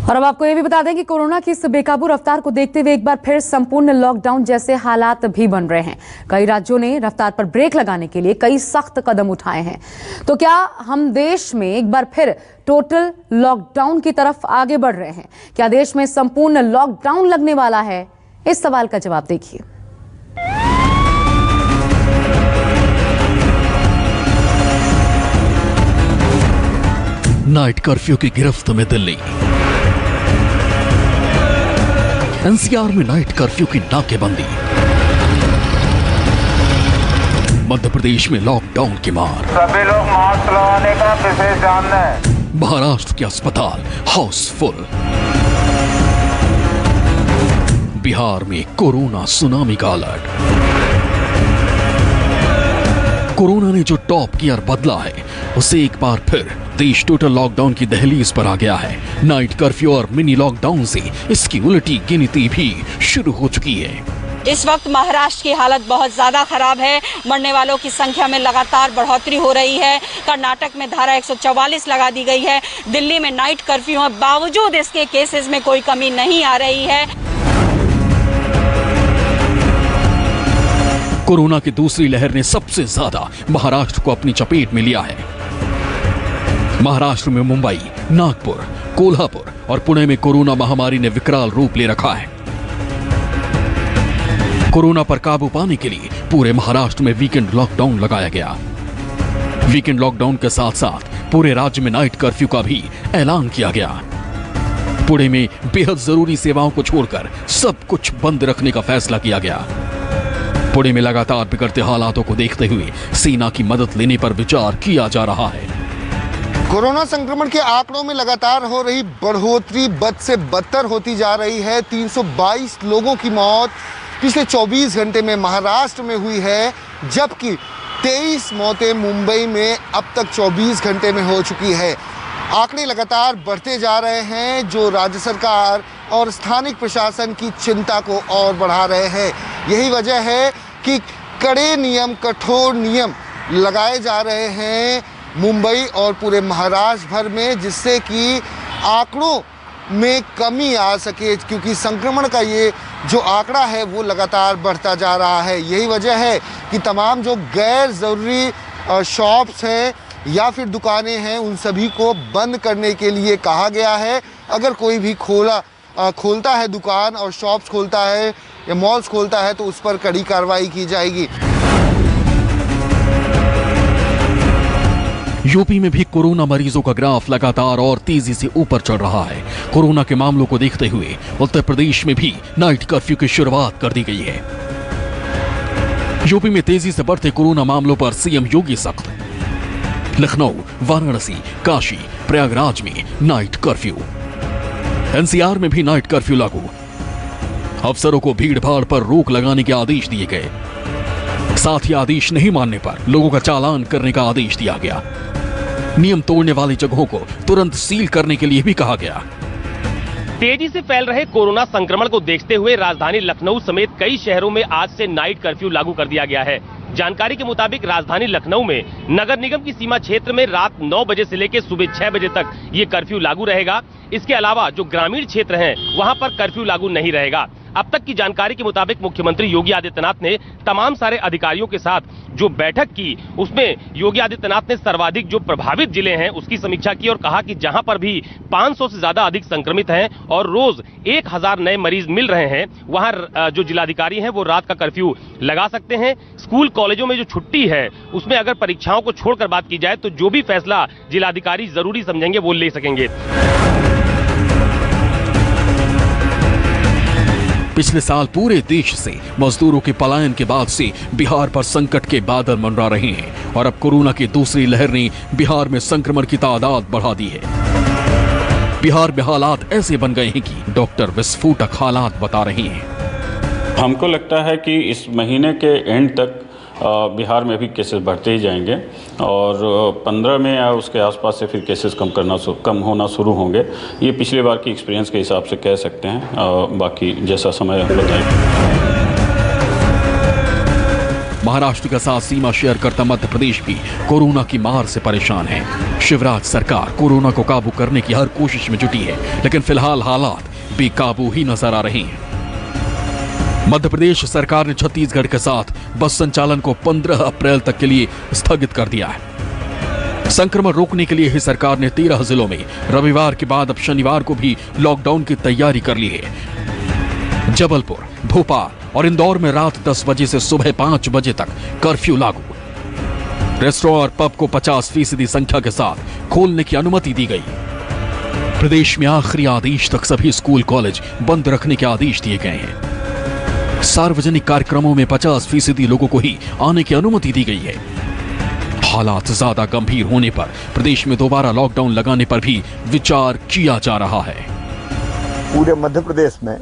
और अब आपको ये भी बता दें कि कोरोना की इस बेकाबू रफ्तार को देखते हुए एक बार फिर संपूर्ण लॉकडाउन जैसे हालात भी बन रहे हैं। कई राज्यों ने रफ्तार पर ब्रेक लगाने के लिए कई सख्त कदम उठाए हैं। तो क्या हम देश में एक बार फिर टोटल लॉकडाउन की तरफ आगे बढ़ रहे हैं? क्या देश में संपूर्ण लॉकडाउन लगने वाला है? इस सवाल का जवाब देखिए। नाइट कर्फ्यू की गिरफ्त में दिल्ली। एनसीआर में नाइट कर्फ्यू की नाकेबंदी। मध्य प्रदेश में लॉकडाउन की मार। सभी लोग मास्क लगाने का विशेष ध्यान दें। महाराष्ट्र के अस्पताल हाउसफुल। बिहार में कोरोना सुनामी का अलर्ट। कोरोना ने जो टॉप गियर बदला है उसे एक बार फिर देश टोटल लॉकडाउन की दहलीज पर आ गया है। नाइट कर्फ्यू और मिनी लॉकडाउन से इसकी उल्टी गिनती भी शुरू हो चुकी है। इस वक्त महाराष्ट्र की हालत बहुत ज्यादा खराब है। मरने वालों की संख्या में लगातार बढ़ोतरी हो रही है। कर्नाटक में धारा 144 लगा दी गई है। दिल्ली में नाइट कर्फ्यू है, बावजूद इसके केसेस में कोई कमी नहीं आ रही है। कोरोना की दूसरी लहर ने सबसे ज्यादा महाराष्ट्र को अपनी चपेट में लिया है। महाराष्ट्र में मुंबई, नागपुर, कोल्हापुर और पुणे में कोरोना महामारी ने विकराल रूप ले रखा है। कोरोना पर काबू पाने के लिए पूरे महाराष्ट्र में वीकेंड लॉकडाउन लगाया गया। वीकेंड लॉकडाउन के साथ साथ पूरे राज्य में नाइट कर्फ्यू का भी ऐलान किया गया। पुणे में बेहद जरूरी सेवाओं को छोड़कर सब कुछ बंद रखने का फैसला किया गया। पुणे में लगातार बिगड़ते हालातों को देखते हुए सेना की मदद लेने पर विचार किया जा रहा है। कोरोना संक्रमण के आंकड़ों में लगातार हो रही बढ़ोतरी बद से बदतर होती जा रही है। 322 लोगों की मौत पिछले 24 घंटे में महाराष्ट्र में हुई है, जबकि 23 मौतें मुंबई में अब तक 24 घंटे में हो चुकी है। आंकड़े लगातार बढ़ते जा रहे हैं, जो राज्य सरकार और स्थानिक प्रशासन की चिंता को और बढ़ा रहे हैं। यही वजह है कि कड़े नियम, कठोर नियम लगाए जा रहे हैं मुंबई और पूरे महाराष्ट्र भर में, जिससे कि आंकड़ों में कमी आ सके, क्योंकि संक्रमण का ये जो आंकड़ा है वो लगातार बढ़ता जा रहा है। यही वजह है कि तमाम जो गैर ज़रूरी शॉप्स हैं या फिर दुकानें हैं, उन सभी को बंद करने के लिए कहा गया है। अगर कोई भी खोलता है दुकान और शॉप्स खोलता है या मॉल्स खोलता है तो उस पर कड़ी कार्रवाई की जाएगी। यूपी में भी कोरोना मरीजों का ग्राफ लगातार और तेजी से ऊपर चढ़ रहा है। कोरोना के मामलों को देखते हुए उत्तर प्रदेश में भी नाइट कर्फ्यू की शुरुआत कर दी गई है। यूपी में तेजी से बढ़ते कोरोना मामलों पर सीएम योगी सख्त। लखनऊ, वाराणसी, काशी, प्रयागराज में नाइट कर्फ्यू। एनसीआर में भी नाइट कर्फ्यू लागू। अफसरों को भीड़ भाड़ पर रोक लगाने के आदेश दिए गए। साथ ही आदेश नहीं मानने पर लोगों का चालान करने का आदेश दिया गया। नियम तोड़ने वाली जगहों को तुरंत सील करने के लिए भी कहा गया। तेजी से फैल रहे कोरोना संक्रमण को देखते हुए राजधानी लखनऊ समेत कई शहरों में आज से नाइट कर्फ्यू लागू कर दिया गया है। जानकारी के मुताबिक राजधानी लखनऊ में नगर निगम की सीमा क्षेत्र में रात 9 बजे से लेकर सुबह 6 बजे तक ये कर्फ्यू लागू रहेगा। इसके अलावा जो ग्रामीण क्षेत्र हैं वहां पर कर्फ्यू लागू नहीं रहेगा। अब तक की जानकारी के मुताबिक मुख्यमंत्री योगी आदित्यनाथ ने तमाम सारे अधिकारियों के साथ जो बैठक की, उसमें योगी आदित्यनाथ ने सर्वाधिक जो प्रभावित जिले हैं उसकी समीक्षा की और कहा कि जहां पर भी 500 से ज्यादा अधिक संक्रमित हैं और रोज 1000 नए मरीज मिल रहे हैं, वहां जो जिलाधिकारी हैं वो रात का कर्फ्यू लगा सकते हैं। स्कूल कॉलेजों में जो छुट्टी है उसमें अगर परीक्षाओं को छोड़कर बात की जाए तो जो भी फैसला जिलाधिकारी जरूरी समझेंगे वो ले सकेंगे। पिछले साल पूरे देश से मजदूरों के पलायन के बाद से बिहार पर संकट के बादल मंडरा रहे हैं और अब कोरोना की दूसरी लहर ने बिहार में संक्रमण की तादाद बढ़ा दी है। बिहार में हालात ऐसे बन गए हैं कि डॉक्टर विस्फोटक हालात बता रहे हैं। हमको लगता है कि इस महीने के एंड तक बिहार में भी केसेस बढ़ते ही जाएंगे और 15 में या उसके आसपास से फिर केसेस कम होना शुरू होंगे। ये पिछले बार की एक्सपीरियंस के हिसाब से कह सकते हैं। बाकी जैसा समय हम बताएंगे। महाराष्ट्र के साथ सीमा शेयर करता मध्य प्रदेश भी कोरोना की मार से परेशान है। शिवराज सरकार कोरोना को काबू करने की हर कोशिश में जुटी है, लेकिन फिलहाल हालात बेकाबू ही नजर आ रहे हैं। मध्य प्रदेश सरकार ने छत्तीसगढ़ के साथ बस संचालन को 15 अप्रैल तक के लिए स्थगित कर दिया है। संक्रमण रोकने के लिए ही सरकार ने 13 जिलों में रविवार के बाद अब शनिवार को भी लॉकडाउन की तैयारी कर ली है। जबलपुर, भोपाल और इंदौर में रात 10 बजे से सुबह 5 बजे तक कर्फ्यू लागू। रेस्टोरेंट और पब को 50% संख्या के साथ खोलने की अनुमति दी गई। प्रदेश में आखिरी आदेश तक सभी स्कूल कॉलेज बंद रखने के आदेश दिए गए हैं। सार्वजनिक कार्यक्रमों में 50% लोगों को ही आने की अनुमति दी गई है। हालात ज्यादा गंभीर होने पर प्रदेश में दोबारा लॉकडाउन लगाने पर भी विचार किया जा रहा है। पूरे मध्य प्रदेश में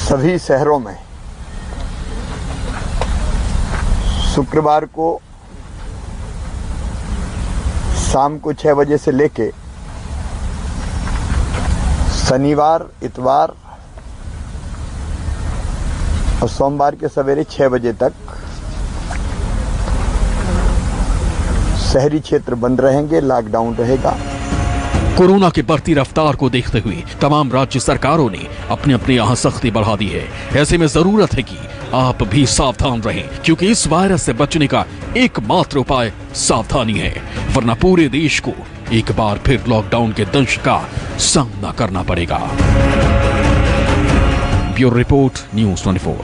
सभी शहरों में शुक्रवार को शाम को 6 बजे से लेके शनिवार, इतवार और सोमवार के सवेरे 6 बजे तक शहरी क्षेत्र बंद रहेंगे, लॉकडाउन रहेगा। कोरोना की बढ़ती रफ्तार को देखते हुए तमाम राज्य सरकारों ने अपने अपने यहाँ सख्ती बढ़ा दी है। ऐसे में जरूरत है कि आप भी सावधान रहें, क्योंकि इस वायरस से बचने का एकमात्र उपाय सावधानी है, वरना पूरे देश को एक बार फिर लॉकडाउन के दंश का सामना करना पड़ेगा। Bureau report, news 24।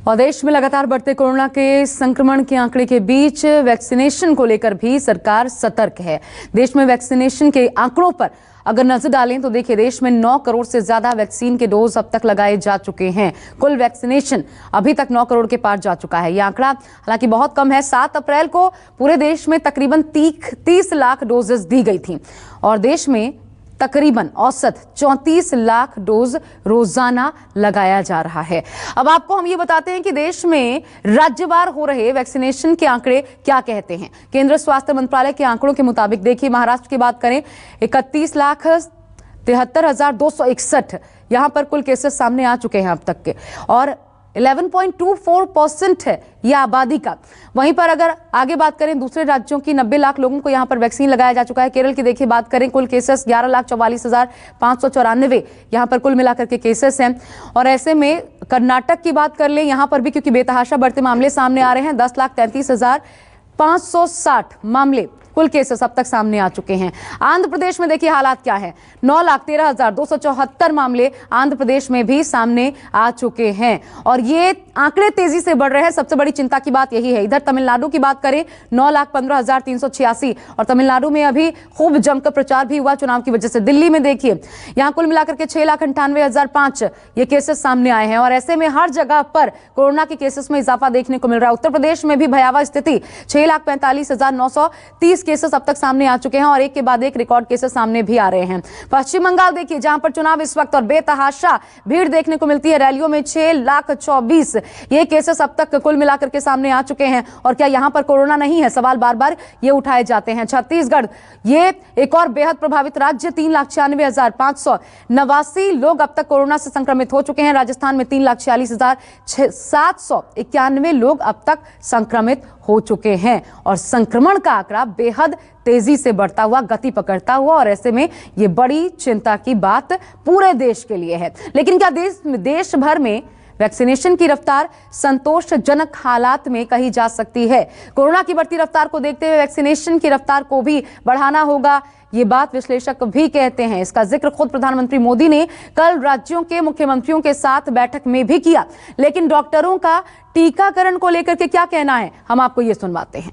और देश में लगातार बढ़ते कोरोना के संक्रमण के आंकड़े के बीच वैक्सीनेशन को लेकर भी सरकार सतर्क है। देश में वैक्सीनेशन के आंकड़ों पर अगर नजर डालें तो देखिए, देश में 9 करोड़ से ज्यादा वैक्सीन के डोज अब तक लगाए जा चुके हैं। कुल वैक्सीनेशन अभी तक 9 करोड़ के पार जा चुका है। यह आंकड़ा हालांकि बहुत कम है। 7 अप्रैल को पूरे देश में तकरीबन 30 लाख डोजेस दी गई थी और देश में तकरीबन औसत 34 लाख डोज रोजाना लगाया जा रहा है। अब आपको हम ये बताते हैं कि देश में राज्यवार हो रहे वैक्सीनेशन के आंकड़े क्या कहते हैं। केंद्रीय स्वास्थ्य मंत्रालय के आंकड़ों के मुताबिक देखिए, महाराष्ट्र की बात करें 31,73,261 यहां पर कुल केसेस सामने आ चुके हैं अब तक के, और 11.24% है यह आबादी का। वहीं पर अगर आगे बात करें दूसरे राज्यों की, 90 लाख लोगों को यहां पर वैक्सीन लगाया जा चुका है। केरल की देखिए बात करें, कुल केसेस 11,44,594 यहां पर कुल मिलाकर के केसेस हैं। और ऐसे में कर्नाटक की बात कर ले, यहां पर भी क्योंकि बेतहाशा बढ़ते मामले सामने आ रहे हैं, 10,33,560 मामले कुल केसेस अब तक सामने आ चुके हैं। आंध्र प्रदेश में देखिए हालात क्या है, 9,13,274 मामले आंध्र प्रदेश में भी सामने आ चुके हैं और ये आंकड़े तेजी से बढ़ रहे हैं। सबसे बड़ी चिंता की बात यही है। इधर तमिलनाडु की बात करें, 9,15,386 और तमिलनाडु में अभी खूब जमकर प्रचार भी हुआ चुनाव की वजह से। दिल्ली में देखिए, यहां कुल मिलाकर के 6,98,005 ये केसेस सामने आए हैं और ऐसे में हर जगह पर कोरोना के केसेस में इजाफा देखने को मिल रहा है। उत्तर प्रदेश में भी भयावह स्थिति, 6,45,930 केसेस अब तक सामने आ चुके हैं और एक के बाद एक रिकॉर्ड केसेस सामने भी आ रहे हैं। पश्चिम बंगाल देखिए, जहां पर चुनाव इस वक्त और बेतहाशा भीड़ देखने को मिलती है, रैलियों में 6,24,000 ये केसेस अब तक कुल मिलाकर के सामने आ चुके हैं। और क्या यहां पर कोरोना नहीं है, सवाल बार बार ये उठाए जाते हैं। छत्तीसगढ़ ये एक और बेहद प्रभावित राज्य, 3,96,589 लोग अब तक कोरोना से संक्रमित हो चुके हैं। राजस्थान में 3,46,791 लोग अब तक संक्रमित हो चुके हैं और संक्रमण का आंकड़ा बेहद तेजी से बढ़ता हुआ, गति पकड़ता हुआ, और ऐसे में ये बड़ी चिंता की बात पूरे देश के लिए है। लेकिन क्या देश भर में वैक्सीनेशन की रफ्तार संतोषजनक हालात में कही जा सकती है? कोरोना की बढ़ती रफ्तार को देखते हुए वैक्सीनेशन की रफ्तार को भी बढ़ाना होगा, ये बात विश्लेषक भी कहते हैं। इसका जिक्र खुद प्रधानमंत्री मोदी ने कल राज्यों के मुख्यमंत्रियों के साथ बैठक में भी किया। लेकिन डॉक्टरों का टीकाकरण को लेकर के क्या कहना है, हम आपको ये सुनवाते हैं।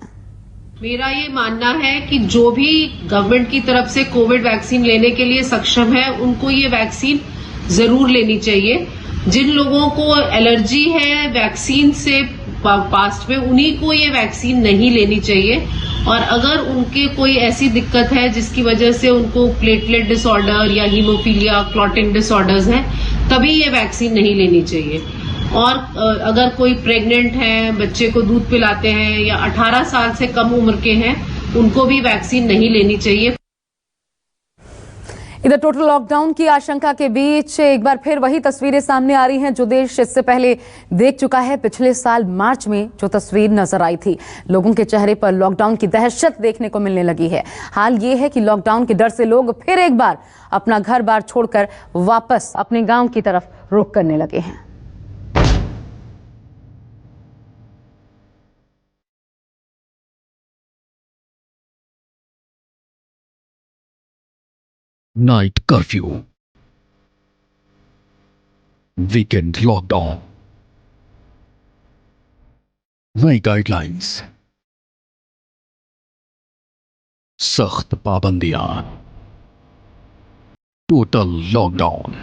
मेरा ये मानना है कि जो भी गवर्नमेंट की तरफ से कोविड वैक्सीन लेने के लिए सक्षम है, उनको ये वैक्सीन जरूर लेनी चाहिए। जिन लोगों को एलर्जी है वैक्सीन से पास्ट में, उन्हीं को ये वैक्सीन नहीं लेनी चाहिए। और अगर उनके कोई ऐसी दिक्कत है जिसकी वजह से उनको प्लेटलेट डिसऑर्डर या हीमोफीलिया, क्लॉटिंग डिसऑर्डर्स हैं, तभी ये वैक्सीन नहीं लेनी चाहिए। और अगर कोई प्रेग्नेंट है, बच्चे को दूध पिलाते हैं या 18 साल से कम उम्र के हैं, उनको भी वैक्सीन नहीं लेनी चाहिए। इधर टोटल लॉकडाउन की आशंका के बीच एक बार फिर वही तस्वीरें सामने आ रही हैं जो देश इससे पहले देख चुका है। पिछले साल मार्च में जो तस्वीर नजर आई थी, लोगों के चेहरे पर लॉकडाउन की दहशत देखने को मिलने लगी है। हाल ये है कि लॉकडाउन के डर से लोग फिर एक बार अपना घर बार छोड़कर वापस अपने गांव की तरफ रुख करने लगे हैं। नाइट कर्फ्यू, वीकेंड लॉकडाउन, नई गाइडलाइंस, सख्त पाबंदियां, टोटल लॉकडाउन।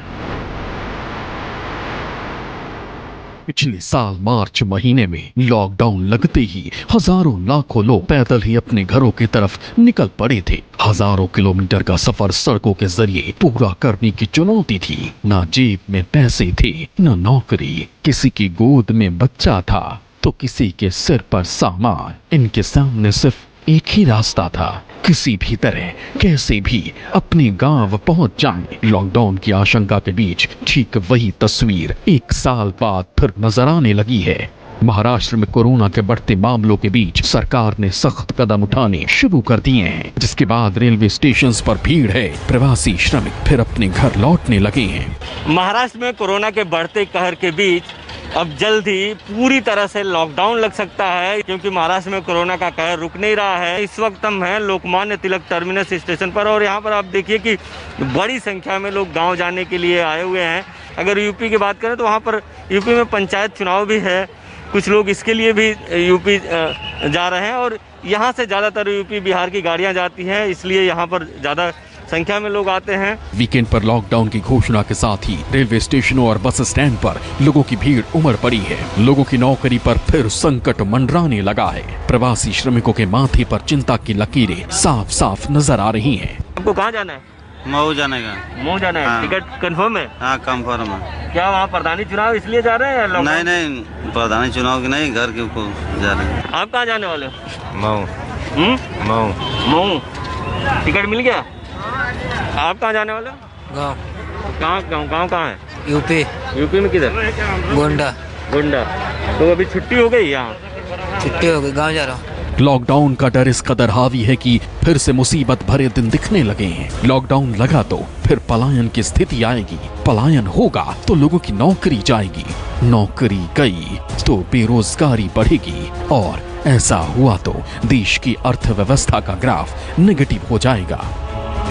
पिछले साल मार्च महीने में लॉकडाउन लगते ही हजारों लाखों लोग पैदल ही अपने घरों की तरफ निकल पड़े थे। हजारों किलोमीटर का सफर सड़कों के जरिए पूरा करने की चुनौती थी। ना जेब में पैसे थे, ना नौकरी, किसी की गोद में बच्चा था तो किसी के सिर पर सामान। इनके सामने सिर्फ एक ही रास्ता था, किसी भी तरह कैसे भी अपने गांव पहुंच जाएं। लॉकडाउन की आशंका के बीच ठीक वही तस्वीर एक साल बाद फिर नजर आने लगी है। महाराष्ट्र में कोरोना के बढ़ते मामलों के बीच सरकार ने सख्त कदम उठाने शुरू कर दिए हैं, जिसके बाद रेलवे स्टेशन पर भीड़ है। प्रवासी श्रमिक फिर अपने घर लौटने लगे हैं। महाराष्ट्र में कोरोना के बढ़ते कहर के बीच अब जल्द ही पूरी तरह से लॉकडाउन लग सकता है, क्योंकि महाराष्ट्र में कोरोना का कहर रुक नहीं रहा है। इस वक्त हम हैं लोकमान्य तिलक टर्मिनस स्टेशन पर और यहाँ पर आप देखिए कि बड़ी संख्या में लोग गांव जाने के लिए आए हुए हैं। अगर यूपी की बात करें तो वहाँ पर यूपी में पंचायत चुनाव भी है, कुछ लोग इसके लिए भी यूपी जा रहे हैं और यहाँ से ज़्यादातर यूपी बिहार की गाड़ियाँ जाती हैं, इसलिए यहाँ पर ज़्यादा संख्या में लोग आते हैं। वीकेंड पर लॉकडाउन की घोषणा के साथ ही रेलवे स्टेशनों और बस स्टैंड पर लोगों की भीड़ उमड़ पड़ी है। लोगों की नौकरी पर फिर संकट मंडराने लगा है। प्रवासी श्रमिकों के माथे पर चिंता की लकीरें साफ साफ नजर आ रही हैं। आपको कहाँ जाना है? मऊ जाने का। मऊ जाना है? हाँ। टिकट कंफर्म है? हाँ कंफर्म है। क्या वहाँ प्रधानी चुनाव इसलिए जा रहे हैं? नहीं नहीं, प्रधानी चुनाव की नहीं, घर के को जा रहे हैं। आप कहाँ जाने वाले हो? मऊ। मऊ। मऊ टिकट मिल गया? आप कहाँ जाने वाले हो? गाँव। गाँव कहाँ है? यूपी। यूपी में किधर? गोंडा। गोंडा। तो अभी छुट्टी हो गई यहाँ? छुट्टी हो गई, गाँव जा रहा हूँ। लॉकडाउन का डर इस कदर हावी है कि फिर से मुसीबत भरे दिन दिखने लगे हैं। लॉकडाउन लगा तो फिर पलायन की स्थिति आएगी। पलायन होगा तो लोगों की नौकरी जाएगी। नौकरी गई तो बेरोजगारी बढ़ेगी और ऐसा हुआ तो देश की अर्थव्यवस्था का ग्राफ नेगेटिव हो जाएगा।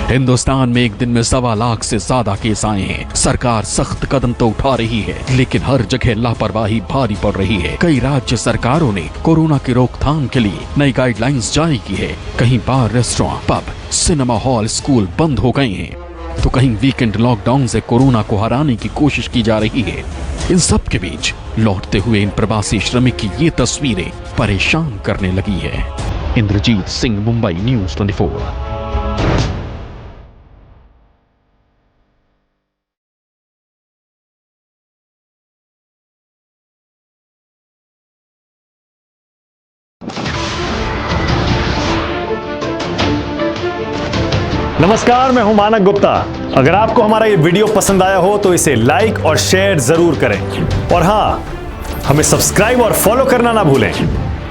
हिंदुस्तान में एक दिन में 1.25 लाख से ज्यादा केस आए हैं। सरकार सख्त कदम तो उठा रही है, लेकिन हर जगह लापरवाही भारी पड़ रही है। कई राज्य सरकारों ने कोरोना की रोकथाम के लिए नई गाइडलाइंस जारी की है। कहीं bar, restaurant, pub, cinema hall, school बंद हो गए हैं, तो कहीं वीकेंड लॉकडाउन से कोरोना को हराने की कोशिश की जा रही है। इन सब के बीच लौटते हुए इन प्रवासी श्रमिक की ये तस्वीरें परेशान करने लगी है। इंद्रजीत सिंह, मुंबई न्यूज़ 24। नमस्कार, मैं हूं मानक गुप्ता। अगर आपको हमारा ये वीडियो पसंद आया हो तो इसे लाइक और शेयर जरूर करें और हाँ, हमें सब्सक्राइब और फॉलो करना ना भूलें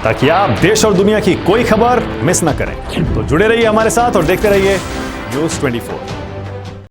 ताकि आप देश और दुनिया की कोई खबर मिस ना करें। तो जुड़े रहिए हमारे साथ और देखते रहिए न्यूज़ 24।